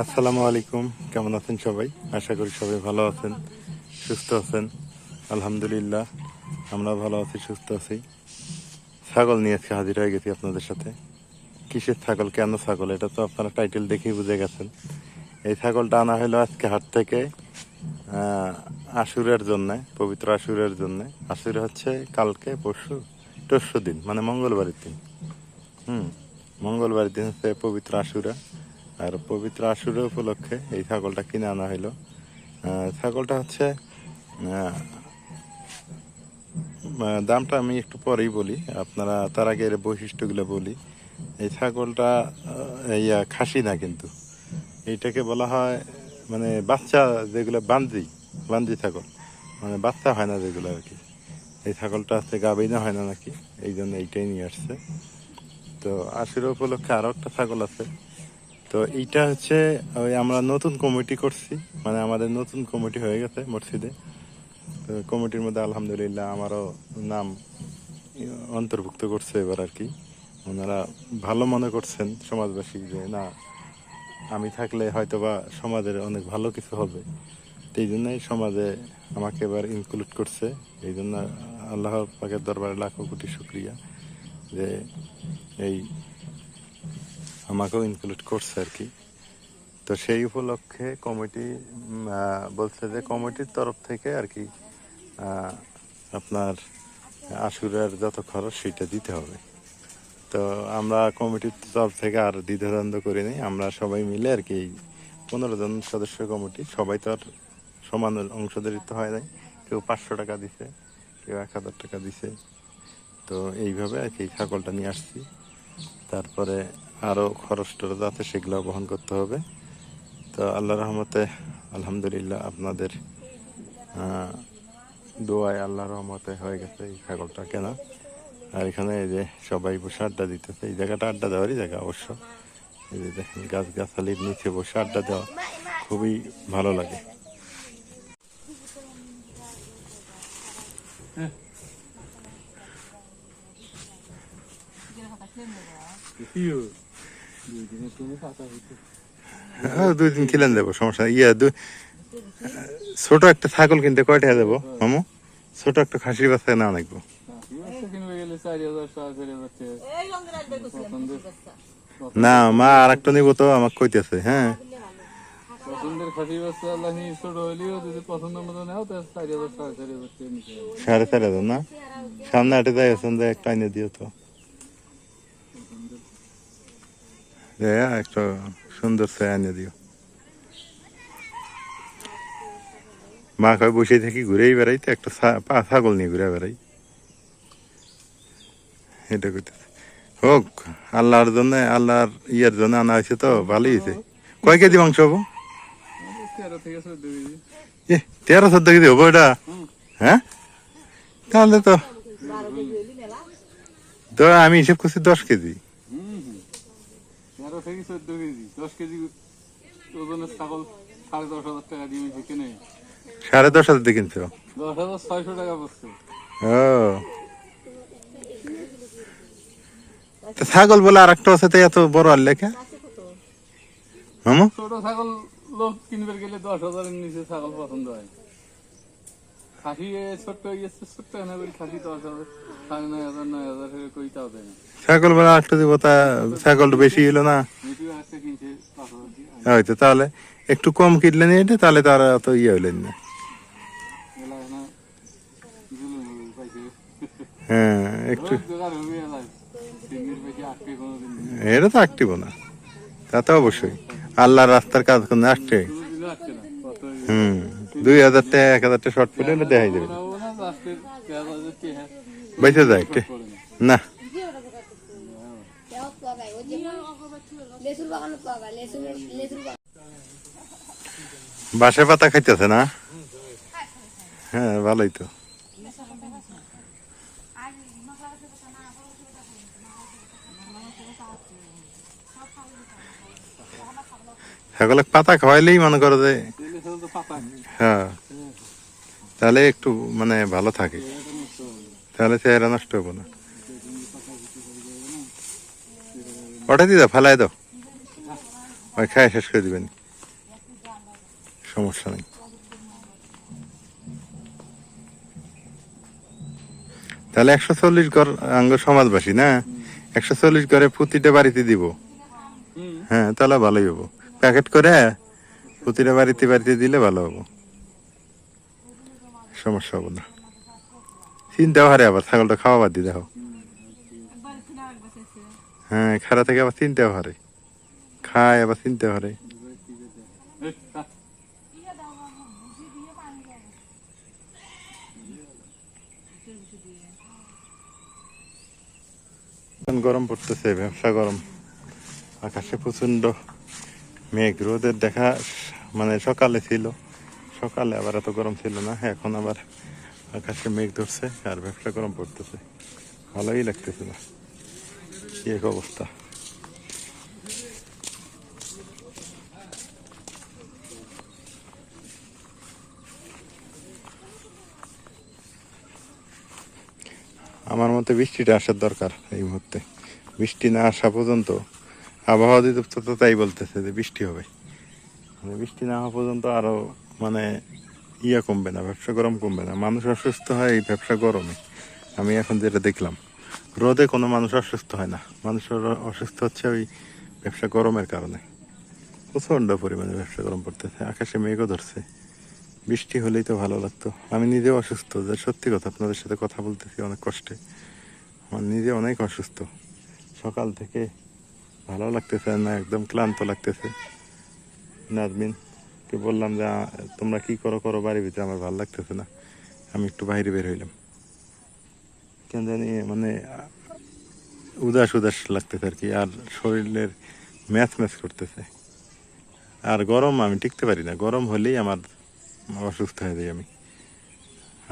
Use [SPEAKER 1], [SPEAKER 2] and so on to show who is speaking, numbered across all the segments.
[SPEAKER 1] আসসালামু আলাইকুম, কেমন আছেন সবাই? আশা করি সবাই ভালো আছেন, সুস্থ আছেন। আলহামদুলিল্লাহ, আমরা ভালো আছি, সুস্থ আছি। ছাগল নিয়ে আজকে হাজির হয়ে গেছি আপনাদের সাথে। কিসের ছাগল, কেন ছাগল, এটা তো আপনারা টাইটেল দেখেই বুঝে গেছেন। এই ছাগলটা আনা হলো আজকে হাট থেকে আশুরের জন্য, পবিত্র আশুরের জন্য। আশুরে হচ্ছে কালকে পরশু দিন, মানে মঙ্গলবারের দিন। মঙ্গলবারের দিন হচ্ছে পবিত্র আশুরা। আর পবিত্র আশুরা উপলক্ষে এই ছাগলটা কিনে আনা হলো। ছাগলটা হচ্ছে দামটা আমি একটু পরেই বলি, আপনারা তার আগে এর বৈশিষ্ট্যগুলো বলি। এই ছাগলটা খাসি না, কিন্তু এইটাকে বলা হয় মানে বাচ্চা, যেগুলো বান্দি ছাগল, মানে বাচ্চা হয় না যেগুলো আর কি। এই ছাগলটা হচ্ছে গাভিনা হয় না নাকি, এই জন্য এইটাই নিয়ে আসছে। তো আশুরা উপলক্ষে আরও একটা ছাগল আছে। তো এইটা হচ্ছে ওই আমরা নতুন কমিটি করছি, মানে আমাদের নতুন কমিটি হয়ে গেছে মসজিদে। তো কমিটির মধ্যে আলহামদুলিল্লাহ আমারও নাম অন্তর্ভুক্ত করছে এবার আর কি। ওনারা ভালো মনে করছেন সমাজবাসী, যে না, আমি থাকলে হয়তোবা সমাজের অনেক ভালো কিছু হবে। তো এই জন্যই সমাজে আমাকে এবার ইনক্লুড করছে। এই জন্য আল্লাহ পাকের দরবারে লাখো কোটি শুক্রিয়া যে এই আমাকেও ইনক্লুড করছে আর কি। তো সেই উপলক্ষে কমিটি বলছে যে কমিটির তরফ থেকে আর কি আপনার আশুরার যত খরচ সেটা দিতে হবে। তো আমরা কমিটির তরফ থেকে আর দ্বিধাদ্বন্দ্ব করি নাই, আমরা সবাই মিলে আর কি 15 জন সদস্য কমিটি, সবাই তো আর সমান অংশদারিত্ব হয় নাই। কেউ 500 টাকা দিছে, কেউ 1000 টাকা দিছে। তো এইভাবে আর কি ছাগলটা নিয়ে আসছি। তারপরে আরও খরচ টরচ আছে, সেগুলো বহন করতে হবে। তো আল্লাহ রহমতে আলহামদুলিল্লাহ আপনাদের দোয়ায় আল্লাহ রহমতে হয়ে গেছে এই ছাগলটা কেনা। আর এখানে এই যে সবাই বসে আড্ডা দিতেছে, এই জায়গাটা আড্ডা দেওয়ারই জায়গা অবশ্য। এই যে দেখেন গাছগাছালির নিচে বসে আড্ডা দেওয়া খুবই ভালো লাগে। হ্যাঁ, 2 দিন খেলেন দেবো, সমস্যা ছোট একটা ছাগল কিনতে কয় টাকা দেবো মামু? ছোট একটা খাসির বাচ্চা না নাকবো না, মা আর একটা নিবো তো আমাকে কইতেছে। হ্যাঁ,
[SPEAKER 2] পছন্দের খাসি বাচ্চা আল্লাহ ছোট হইলেও যদি পছন্দ মতো নাও তাহলে 4,000
[SPEAKER 1] 4,500 না? সামনে হাটে যাই আছেন, যে একটা এনে দিও তো, একটা সুন্দর চা এনে দিও। মা কয় বসে থাকি ঘুরেই বেড়াই, তো একটা ছাগল নিয়ে ঘুরে বেড়াই, এটা করতেছে। হোক, আল্লাহর জন্য, আল্লাহর ইয়ের জন্য আনা হয়েছে, তো ভালোই হয়েছে। কয় কেজি মাংস হবো?
[SPEAKER 2] 13 থেকে 14 কেজি।
[SPEAKER 1] 13-14 কেজি হবো এটা? হ্যাঁ, তাহলে তো তো আমি হিসেব করছি 10 কেজি।
[SPEAKER 2] 13 থেকে 14 কেজি, 10 কেজি ওজনের ছাগল 10,500 টাকা দিয়ে কিনে।
[SPEAKER 1] 10,500 দিয়ে কিনছো?
[SPEAKER 2] 10,600 টাকা পড়ছে।
[SPEAKER 1] ও, তো ছাগল বলে আর একটা আছে, তো এত বড় আর লেখা মামু?
[SPEAKER 2] ছোট ছাগল লোক কিনবে গেলে 10,000 এর নিচে ছাগল পছন্দ হয়। খাসি ছোট্ট গেছে, ছোট্ট না করে খাসি 10,000, 9,500, 9,000 কইতাও দেয় না।
[SPEAKER 1] ছাগল বলে আরেকটা দিব, তা ছাগলটা বেশি হলো না
[SPEAKER 2] কিনছে 5,000 দিয়ে।
[SPEAKER 1] হয়তো, তাহলে একটু কম কিনলে নিয়ে এটা, তাহলে তার অত ইয়ে হইলেন না। হ্যাঁ, একটু এটা তো আটটিব না, তা তো অবশ্যই আল্লাহর রাস্তার কাজ করলে আসছে। 2,000 টাকা 1,000 টাকা শর্ট পেলে হলে দেখাই দেবে, বেঁচে যায় না। বাসে পাতা খাইতেছে না? হ্যাঁ, ভালোই তো। ছাগলে পাতা খাওয়াইলেই মনে করো যে, হ্যাঁ, তাহলে একটু মানে ভালো থাকে, তাহলে চেহারা নষ্ট হবো না। ওটা দিয়ে দাও, ফেলাই দাও, ওই খায় শেষ করে দিবেন, সমস্যা নেই। তাহলে 140 ঘর আঙ্গ সমাজবাসী না, 140 ঘরে প্রতিটা বাড়িতে দিব।
[SPEAKER 2] হুম।
[SPEAKER 1] হ্যাঁ, তাহলে ভালোই হবো। প্যাকেট করে প্রতিটা বাড়িতে বাড়িতে দিলে ভালো হবো, সমস্যা হবো না। চিনতেও হারে আবার ছাগলটা খাওয়া বাদ দিয়ে দেখো। হ্যাঁ, খারা থেকে আবার চিনতেও হারে, খায় আবার চিনতে হারে। এখন গরম পড়তেছে, ব্যবসা গরম, আকাশে প্রচন্ড মেঘ, রোদের দেখা মানে সকালে ছিল, সকালে আবার এত গরম ছিল না, এখন আবার আকাশে মেঘ ধরছে আর ব্যবসা গরম পড়তেছে, ভালোই লাগতেছে না, কি এক অবস্থা। আমার মতে বৃষ্টিটা আসার দরকার এই মুহূর্তে, বৃষ্টি না আসা পর্যন্ত আবহাওয়া অধিদপ্তর তো তাই বলতেছে যে বৃষ্টি হবে, মানে বৃষ্টি না হওয়া পর্যন্ত আরো মানে ইয়া কমবে না, ব্যবসা গরম কমবে না, মানুষ অসুস্থ হয় এই ব্যবসা গরমে। আমি এখন যেটা দেখলাম, রোদে কোনো মানুষ অসুস্থ হয় না, মানুষ অসুস্থ হচ্ছে ওই ব্যবসা গরমের কারণে। প্রচণ্ড পরিমাণে ব্যবসা গরম পড়তেছে, আকাশে মেঘও ধরছে, বৃষ্টি হলেই তো ভালো লাগতো। আমি নিজেও অসুস্থ, যে সত্যি কথা, আপনাদের সাথে কথা বলতেছি অনেক কষ্টে, আমার নিজে অনেক অসুস্থ, সকাল থেকে ভালো লাগতেছে না, একদম ক্লান্ত লাগতেছে। নাজমিনকে বললাম যে তোমরা কি করো করো, বাড়ির ভিতরে আমার ভালো লাগতেছে না, আমি একটু বাইরে বের হইলাম, কেন জানি মানে উদাস উদাস লাগতেছে আর কি, আর শরীরের ম্যাচ ম্যাচ করতেছে, আর গরম আমি টিকতে পারি না, গরম হলেই আমার অসুস্থ হয়ে যাই আমি।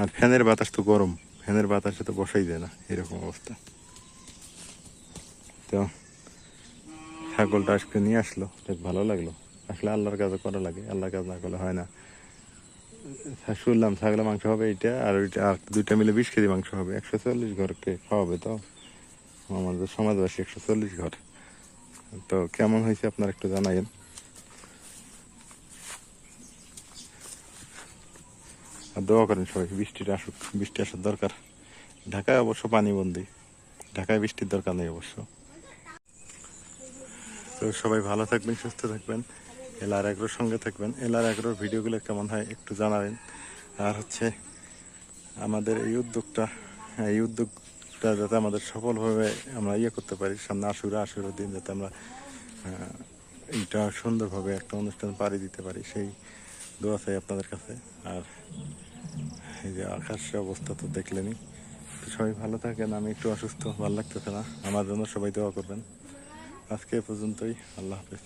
[SPEAKER 1] আর ফ্যানের বাতাস তো গরম, ফ্যানের বাতাসে তো বসাই যায় না, এরকম অবস্থা। তো ছাগলটা আজকে নিয়ে আসলো, বেশ ভালো লাগলো, আসলে আল্লাহর কাজও করা লাগে, আল্লাহর কাজ না করলে হয় না। শুনলাম ছাগলের মাংস হবে এইটা আর ওইটা, আর দুইটা মিলে 20 কেজি মাংস হবে, 140 ঘরকে খাওয়াবে, তো আমাদের সমাজবাসী 140 ঘর। তো কেমন হয়েছে আপনারা একটু জানাইন। আর দোয়া করেন সবাই, বৃষ্টিটা আসুক, বৃষ্টি আসার দরকার। ঢাকায় অবশ্য পানিবন্দি, ঢাকায় বৃষ্টির দরকার নেই অবশ্য। তো সবাই ভালো থাকবেন, সুস্থ থাকবেন, এলআর এগ্রোর সঙ্গে থাকবেন। এলআর এগ্রোর ভিডিওগুলো কেমন হয় একটু জানাবেন। আর হচ্ছে আমাদের এই উদ্যোগটা, এই উদ্যোগটা যাতে আমাদের সফলভাবে আমরা ইয়ে করতে পারি, সামনে আশুরার দিন যাতে আমরা এইটা সুন্দরভাবে একটা অনুষ্ঠান পাড়ি দিতে পারি, সেই দোয়া চাই আপনাদের কাছে। আর এই যে আকাশের অবস্থা তো দেখলেনই, তো সবাই ভালো থাকেন, আমি একটু অসুস্থ, ভালো লাগতেছে না, আমার জন্য সবাই দোয়া করবেন। আজকে এ পর্যন্তই, আল্লাহ হাফেজ।